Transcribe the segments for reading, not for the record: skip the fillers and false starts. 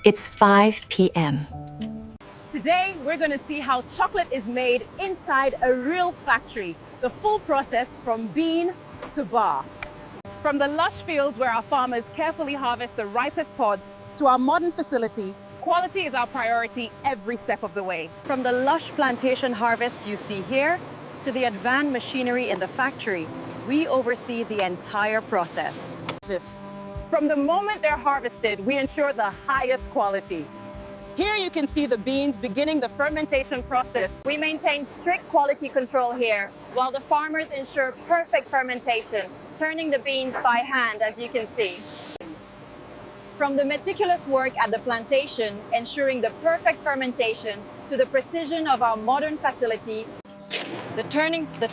It's 5 p.m. Today, we're going to see how chocolate is made inside a real factory, the full process from bean to bar. From the lush fields where our farmers carefully harvest the ripest pods to our modern facility, quality is our priority every step of the way. From the lush plantation harvest you see here to the advanced machinery in the factory, we oversee the entire process. From the moment they're harvested, we ensure the highest quality. Here you can see the beans beginning the fermentation process. We maintain strict quality control here, while the farmers ensure perfect fermentation, turning the beans by hand, as you can see. From the meticulous work at the plantation, ensuring the perfect fermentation, to the precision of our modern facility, the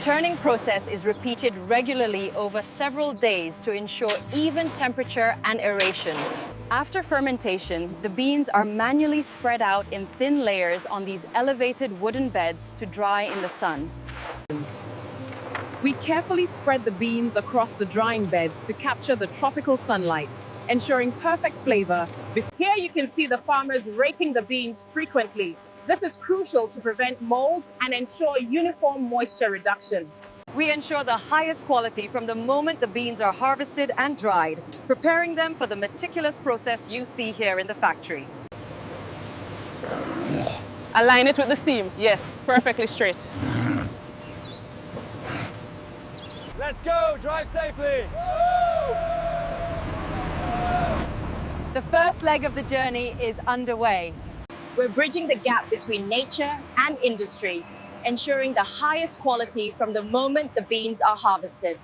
turning process is repeated regularly over several days to ensure even temperature and aeration. After fermentation, the beans are manually spread out in thin layers on these elevated wooden beds to dry in the sun. We carefully spread the beans across the drying beds to capture the tropical sunlight, ensuring perfect flavor. Here you can see the farmers raking the beans frequently. This is crucial to prevent mold and ensure uniform moisture reduction. We ensure the highest quality from the moment the beans are harvested and dried, preparing them for the meticulous process you see here in the factory. Align it with the seam. Yes, perfectly straight. Let's go, drive safely. The first leg of the journey is underway. We're bridging the gap between nature and industry, ensuring the highest quality from the moment the beans are harvested.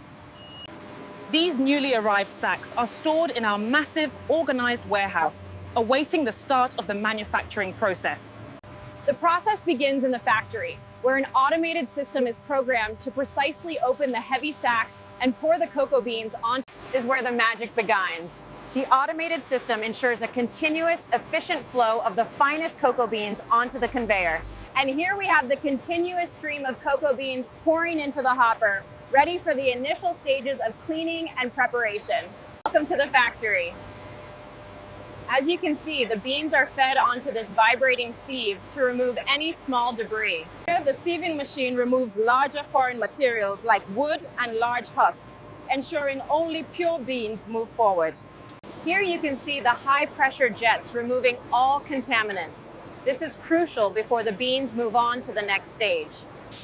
These newly arrived sacks are stored in our massive, organized warehouse, awaiting the start of the manufacturing process. The process begins in the factory, where an automated system is programmed to precisely open the heavy sacks and pour the cocoa beans onto. This is where the magic begins. The automated system ensures a continuous, efficient flow of the finest cocoa beans onto the conveyor. And here we have the continuous stream of cocoa beans pouring into the hopper, ready for the initial stages of cleaning and preparation. Welcome to the factory. As you can see, the beans are fed onto this vibrating sieve to remove any small debris. Here, the sieving machine removes larger foreign materials like wood and large husks, ensuring only pure beans move forward. Here you can see the high-pressure jets removing all contaminants. This is crucial before the beans move on to the next stage.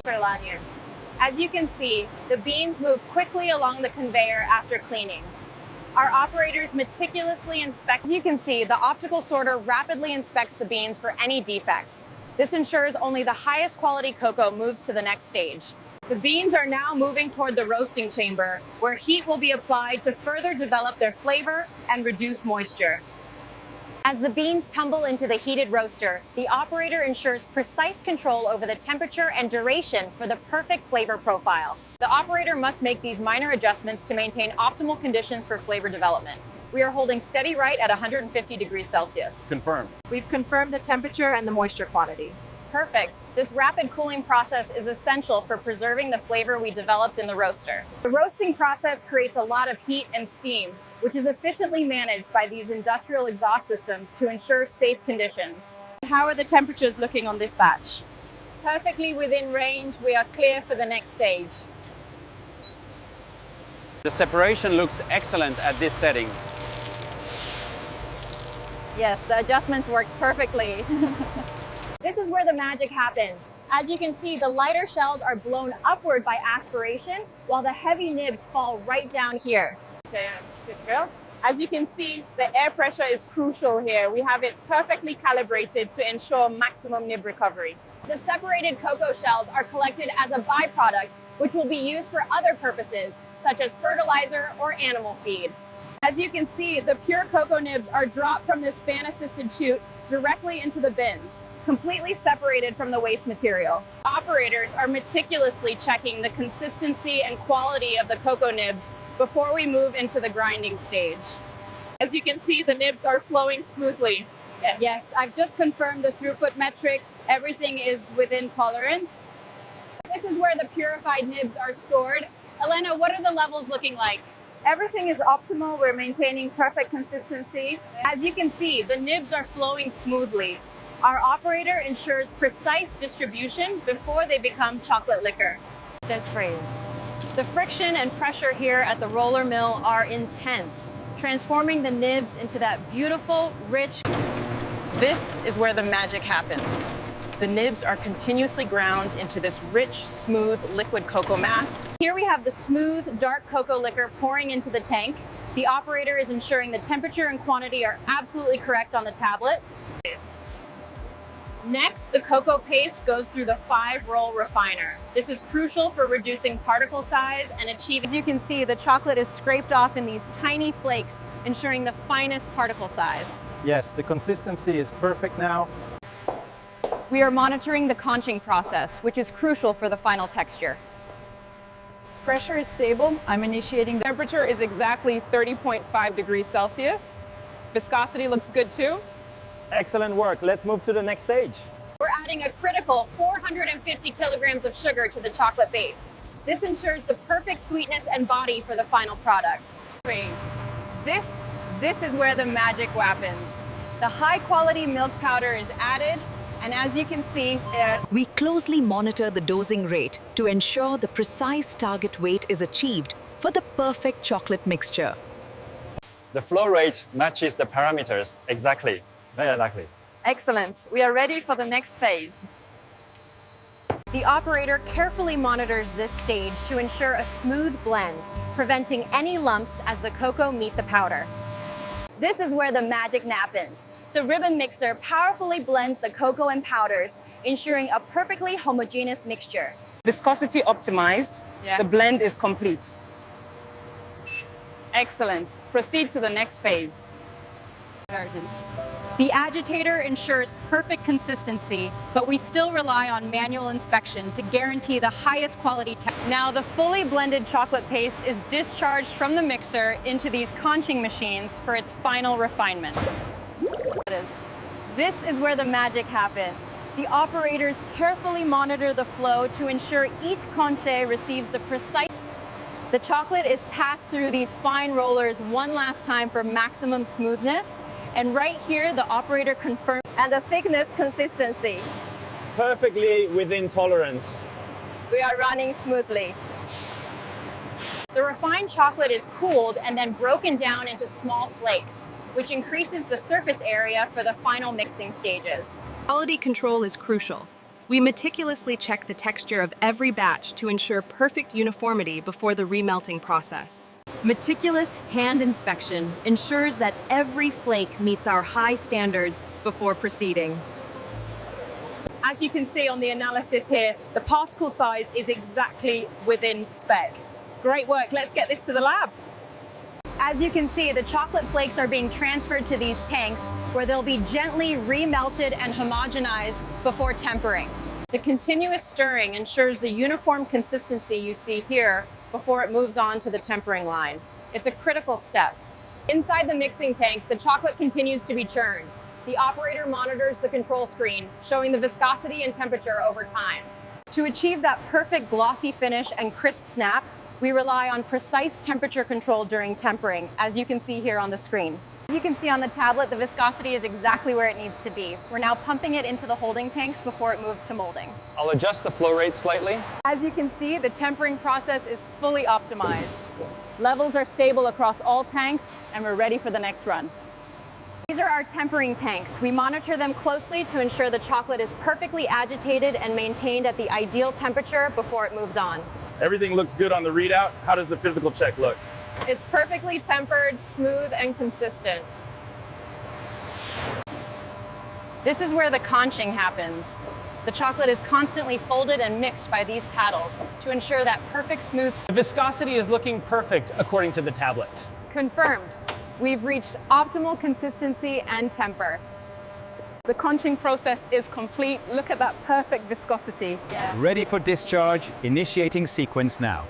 As you can see, the beans move quickly along the conveyor after cleaning. Our operators meticulously inspect. As you can see, the optical sorter rapidly inspects the beans for any defects. This ensures only the highest quality cocoa moves to the next stage. The beans are now moving toward the roasting chamber, where heat will be applied to further develop their flavor and reduce moisture. As the beans tumble into the heated roaster, the operator ensures precise control over the temperature and duration for the perfect flavor profile. The operator must make these minor adjustments to maintain optimal conditions for flavor development. We are holding steady right at 150 degrees Celsius. Confirmed. We've confirmed the temperature and the moisture quantity. Perfect. This rapid cooling process is essential for preserving the flavor we developed in the roaster. The roasting process creates a lot of heat and steam, which is efficiently managed by these industrial exhaust systems to ensure safe conditions. How are the temperatures looking on this batch? Perfectly within range. We are clear for the next stage. The separation looks excellent at this setting. Yes, the adjustments work perfectly. This is where the magic happens. As you can see, the lighter shells are blown upward by aspiration, while the heavy nibs fall right down here. As you can see, the air pressure is crucial here. We have it perfectly calibrated to ensure maximum nib recovery. The separated cocoa shells are collected as a byproduct, which will be used for other purposes, such as fertilizer or animal feed. As you can see, the pure cocoa nibs are dropped from this fan-assisted chute directly into the bins, completely separated from the waste material. Operators are meticulously checking the consistency and quality of the cocoa nibs before we move into the grinding stage. As you can see, the nibs are flowing smoothly. Yes, I've just confirmed the throughput metrics. Everything is within tolerance. This is where the purified nibs are stored. Elena, what are the levels looking like? Everything is optimal. We're maintaining perfect consistency. As you can see, the nibs are flowing smoothly. Our operator ensures precise distribution before they become chocolate liquor. Des Phrases. The friction and pressure here at the roller mill are intense, transforming the nibs into that beautiful, rich. This is where the magic happens. The nibs are continuously ground into this rich, smooth, liquid cocoa mass. Here we have the smooth, dark cocoa liquor pouring into the tank. The operator is ensuring the temperature and quantity are absolutely correct on the tablet. Next, the cocoa paste goes through the 5-roll refiner. This is crucial for reducing particle size and achieving. As you can see, the chocolate is scraped off in these tiny flakes, ensuring the finest particle size. Yes, the consistency is perfect now. We are monitoring the conching process, which is crucial for the final texture. Pressure is stable. I'm initiating. The temperature is exactly 30.5 degrees Celsius. Viscosity looks good too. Excellent work. Let's move to the next stage. We're adding a critical 450 kilograms of sugar to the chocolate base. This ensures the perfect sweetness and body for the final product. This is where the magic happens. The high-quality milk powder is added, and as you can see, We closely monitor the dosing rate to ensure the precise target weight is achieved for the perfect chocolate mixture. The flow rate matches the parameters exactly. Very likely. excellent. We are ready for the next phase. The operator carefully monitors this stage to ensure a smooth blend, preventing any lumps as the cocoa meet the powder. This is where the magic happens. The ribbon mixer powerfully blends the cocoa and powders, ensuring a perfectly homogeneous mixture. Viscosity optimized. Yeah. The blend is complete. Excellent. Proceed to the next phase. The agitator ensures perfect consistency, but we still rely on manual inspection to guarantee the highest quality. Now the fully blended chocolate paste is discharged from the mixer into these conching machines for its final refinement. This is where the magic happens. The operators carefully monitor the flow to ensure each conche receives the precise. The chocolate is passed through these fine rollers one last time for maximum smoothness. And right here, the operator confirms and the thickness consistency. Perfectly within tolerance. We are running smoothly. The refined chocolate is cooled and then broken down into small flakes, which increases the surface area for the final mixing stages. Quality control is crucial. We meticulously check the texture of every batch to ensure perfect uniformity before the remelting process. Meticulous hand inspection ensures that every flake meets our high standards before proceeding. As you can see on the analysis here, the particle size is exactly within spec. Great work, let's get this to the lab. As you can see, the chocolate flakes are being transferred to these tanks where they'll be gently remelted and homogenized before tempering. The continuous stirring ensures the uniform consistency you see here before it moves on to the tempering line. It's a critical step. Inside the mixing tank, the chocolate continues to be churned. The operator monitors the control screen, showing the viscosity and temperature over time. To achieve that perfect glossy finish and crisp snap, we rely on precise temperature control during tempering, as you can see here on the screen. As you can see on the tablet, the viscosity is exactly where it needs to be. We're now pumping it into the holding tanks before it moves to molding. I'll adjust the flow rate slightly. As you can see, the tempering process is fully optimized. Levels are stable across all tanks, and we're ready for the next run. These are our tempering tanks. We monitor them closely to ensure the chocolate is perfectly agitated and maintained at the ideal temperature before it moves on. Everything looks good on the readout. How does the physical check look? It's perfectly tempered, smooth, and consistent. This is where the conching happens. The chocolate is constantly folded and mixed by these paddles to ensure that perfect smooth. The viscosity is looking perfect according to the tablet. Confirmed. We've reached optimal consistency and temper. The conching process is complete. Look at that perfect viscosity. Ready for discharge, initiating sequence now.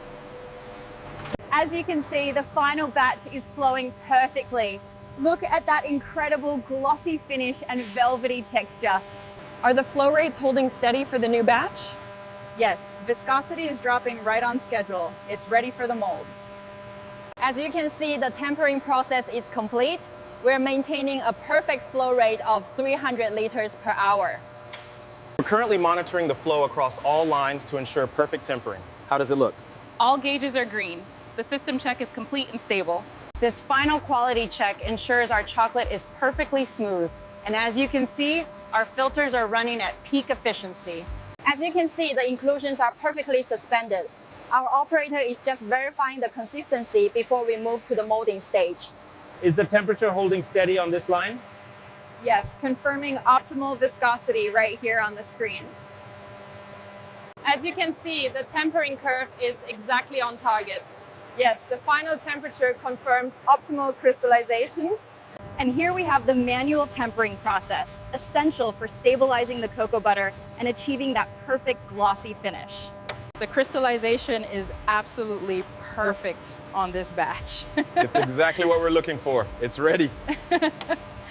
As you can see, the final batch is flowing perfectly. Look at that incredible glossy finish and velvety texture. Are the flow rates holding steady for the new batch? Yes, viscosity is dropping right on schedule. It's ready for the molds. As you can see, the tempering process is complete. We're maintaining a perfect flow rate of 300 liters per hour. We're currently monitoring the flow across all lines to ensure perfect tempering. How does it look? All gauges are green. The system check is complete and stable. This final quality check ensures our chocolate is perfectly smooth. And as you can see, our filters are running at peak efficiency. As you can see, the inclusions are perfectly suspended. Our operator is just verifying the consistency before we move to the molding stage. Is the temperature holding steady on this line? Yes, confirming optimal viscosity right here on the screen. As you can see, the tempering curve is exactly on target. Yes, the final temperature confirms optimal crystallization. And here we have the manual tempering process, essential for stabilizing the cocoa butter and achieving that perfect glossy finish. The crystallization is absolutely perfect on this batch. It's exactly what we're looking for. It's ready.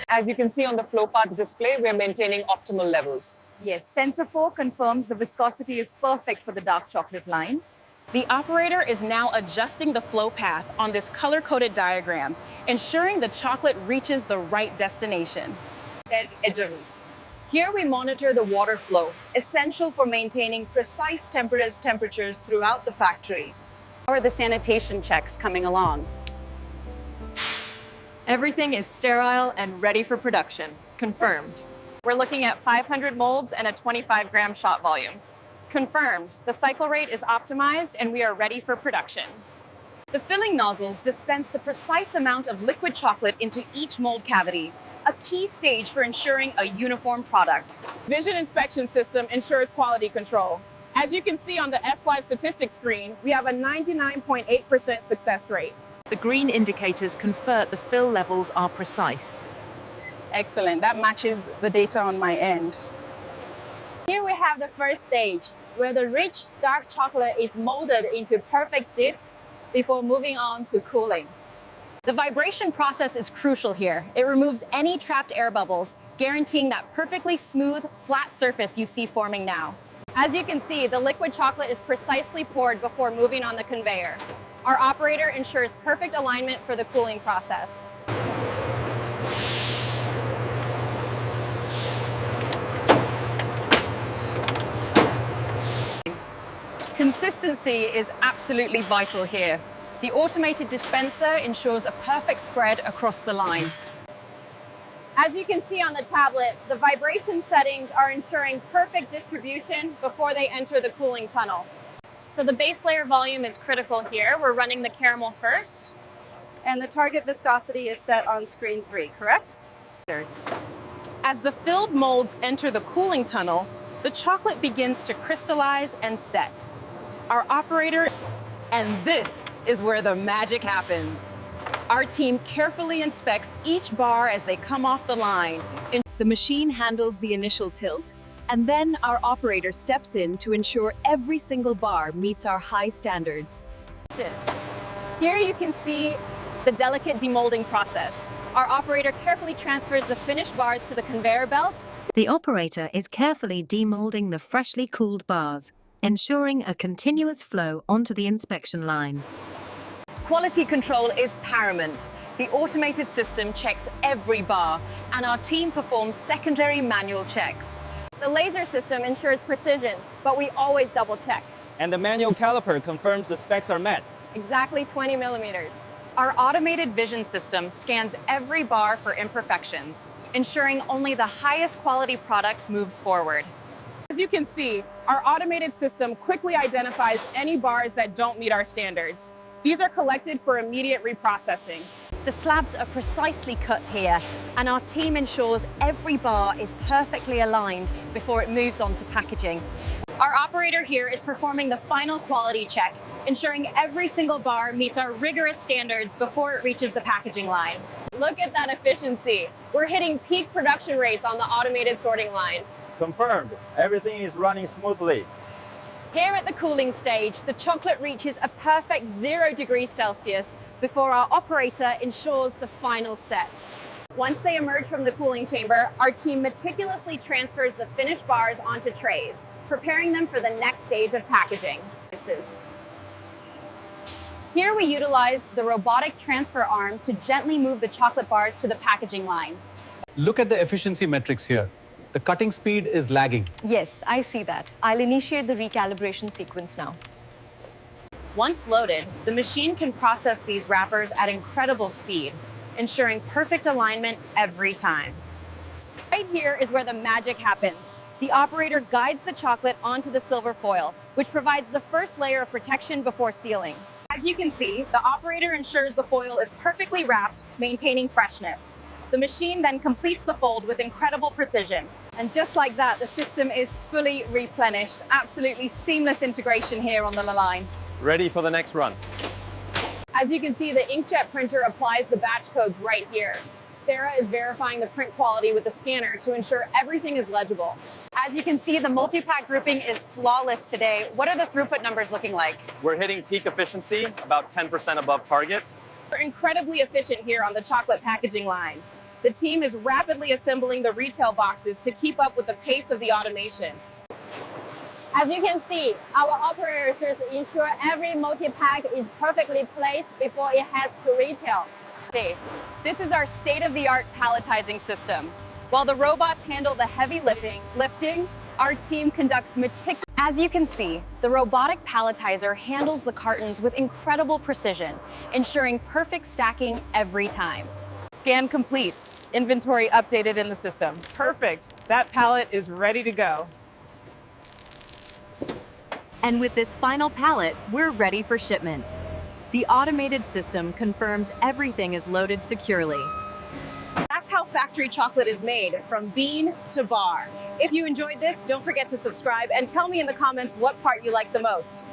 As you can see on the flow path display, we're maintaining optimal levels. Yes, sensor 4 confirms the viscosity is perfect for the dark chocolate line. The operator is now adjusting the flow path on this color-coded diagram, ensuring the chocolate reaches the right destination. Then adjustments. Here we monitor the water flow, essential for maintaining precise temperatures throughout the factory. How are the sanitation checks coming along? Everything is sterile and ready for production. Confirmed. We're looking at 500 molds and a 25-gram shot volume. Confirmed. The cycle rate is optimized and we are ready for production. The filling nozzles dispense the precise amount of liquid chocolate into each mold cavity, a key stage for ensuring a uniform product. Vision inspection system ensures quality control. As you can see on the S-Live statistics screen, we have a 99.8% success rate. The green indicators confirm the fill levels are precise. Excellent. That matches the data on my end. Here we have the first stage, where the rich dark chocolate is molded into perfect discs before moving on to cooling. The vibration process is crucial here. It removes any trapped air bubbles, guaranteeing that perfectly smooth, flat surface you see forming now. As you can see, the liquid chocolate is precisely poured before moving on the conveyor. Our operator ensures perfect alignment for the cooling process. Consistency is absolutely vital here. The automated dispenser ensures a perfect spread across the line. As you can see on the tablet, the vibration settings are ensuring perfect distribution before they enter the cooling tunnel. So the base layer volume is critical here. We're running the caramel first. And the target viscosity is set on screen 3, correct? As the filled molds enter the cooling tunnel, the chocolate begins to crystallize and set. Our operator, And this is where the magic happens. Our team carefully inspects each bar as they come off the line. The machine handles the initial tilt, and then our operator steps in to ensure every single bar meets our high standards. Here you can see the delicate demolding process. Our operator carefully transfers the finished bars to the conveyor belt. The operator is carefully demolding the freshly cooled bars, ensuring a continuous flow onto the inspection line. Quality control is paramount. The automated system checks every bar, and our team performs secondary manual checks. The laser system ensures precision, but we always double check. And the manual caliper confirms the specs are met. Exactly 20 millimeters. Our automated vision system scans every bar for imperfections, ensuring only the highest quality product moves forward. As you can see, our automated system quickly identifies any bars that don't meet our standards. These are collected for immediate reprocessing. The slabs are precisely cut here, and our team ensures every bar is perfectly aligned before it moves on to packaging. Our operator here is performing the final quality check, ensuring every single bar meets our rigorous standards before it reaches the packaging line. Look at that efficiency. We're hitting peak production rates on the automated sorting line. Confirmed. Everything is running smoothly. Here at the cooling stage, the chocolate reaches a perfect 0 degrees Celsius before our operator ensures the final set. Once they emerge from the cooling chamber, our team meticulously transfers the finished bars onto trays, preparing them for the next stage of packaging. Here we utilize the robotic transfer arm to gently move the chocolate bars to the packaging line. Look at the efficiency metrics here. The cutting speed is lagging. Yes, I see that. I'll initiate the recalibration sequence now. Once loaded, the machine can process these wrappers at incredible speed, ensuring perfect alignment every time. Right here is where the magic happens. The operator guides the chocolate onto the silver foil, which provides the first layer of protection before sealing. As you can see, the operator ensures the foil is perfectly wrapped, maintaining freshness. The machine then completes the fold with incredible precision. And just like that, the system is fully replenished. Absolutely seamless integration here on the line. Ready for the next run. As you can see, the inkjet printer applies the batch codes right here. Sarah is verifying the print quality with the scanner to ensure everything is legible. As you can see, the multi-pack grouping is flawless today. What are the throughput numbers looking like? We're hitting peak efficiency, about 10% above target. We're incredibly efficient here on the chocolate packaging line. The team is rapidly assembling the retail boxes to keep up with the pace of the automation. As you can see, our operators ensure every multi-pack is perfectly placed before it heads to retail. This is our state-of-the-art palletizing system. While the robots handle the heavy lifting, our team conducts meticulous. As you can see, the robotic palletizer handles the cartons with incredible precision, ensuring perfect stacking every time. Scan complete. Inventory updated in the system. Perfect. That pallet is ready to go. And with this final pallet, we're ready for shipment. The automated system confirms everything is loaded securely. That's how factory chocolate is made, from bean to bar. If you enjoyed this, don't forget to subscribe and tell me in the comments what part you liked the most.